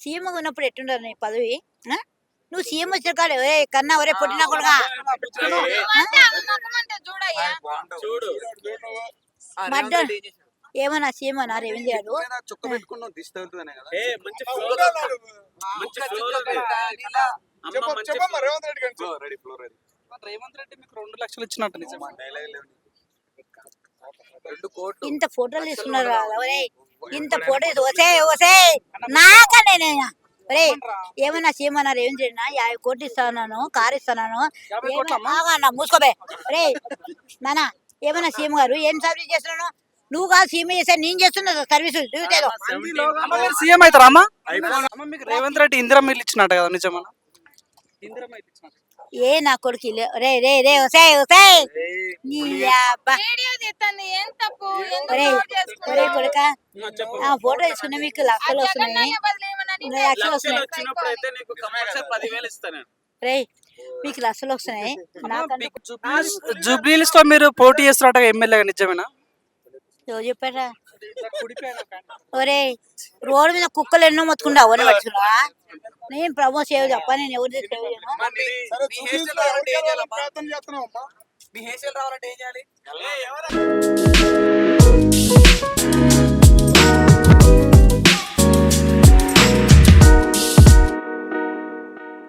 CM ఉన్నప్పుడు ఎట్టుండదు నీ పదవి ఆ? నువ్వు సీఎం వచ్చిన కాదు కన్నా ఒరే పుట్టినా కొడుగా చూడు మడ్డ ఏమన్నా సీఎం అన్నా రేవంత్ గారు చుక్క పెట్టుకున్నావు దిష్టి తగులుతుందనే కదా. మంచి flow లో చెప్పమ్మా రేవంత్ రెడ్డి గారు. Flow ready. రేవంత్ రెడ్డి మీకు 2 లక్షలు ఇచ్చినట్టు నిజమా? డైలాగ్ లేవు. 2 కోట్లు. ఇంత ఫోటోలు తీసుకున్నారు ఒరే ఇంత ఫోటో వసే వసే నాకనే నేను ఒరే ఏమన్నా సీఎం అన్నా రేవంత్ రెడ్డి 50 కోట్లు ఇస్తాను కారు ఇస్తాను మూసుకోబే ఒరే నానా ఏమన్నా సీఎం గారు ఏం సర్వీస్ చేస్తున్నాను నువ్వు కాదు సీఎం చేస్తా నేను చేస్తున్నా సర్వీసు అమ్మ మీరు సీఎం అవుతారా అమ్మ? అమ్మ మీకు రేవంత్ రెడ్డి ఇందిరమ్మ ఇల్లు ఇచ్చినట్టు కదా నిజమా? ఇందిరమ్మ ఇల్లు ఇచ్చినట్టు. ఏ నా కొడుకు రే రే రే వసే వసే నీ అబ్బా ఒరే ఒరే కొడుక ఫోటో తీసుకున్నా మీకు లక్షలు వస్తున్నాయి లక్షలు వస్తున్నాయి వచ్చినప్పుడు నీకు కంపల్సరీ 10,000 ఇస్తాను. రే మీకు లక్షలు వస్తున్నాయి నాకంటే జూబ్లీహిల్స్ లో మీరు పోటీ చేస్తున్నట్టు ఎమ్మెల్యేగా నిజమేనా? ఎవరు చెప్పారా ఒరే రోడ్డు మీద కుక్కలు ఎన్నో మొత్తుకుంటా అవన్నీ పట్టుకున్నా నేను ప్రమోట్ చేయదు తప్ప నేను ఎవరు సరే, చూసి ప్రయత్నం చేస్తున్నావు అమ్మా. మీ హేషియల్ రావాలంటే ఏం చేయాలి?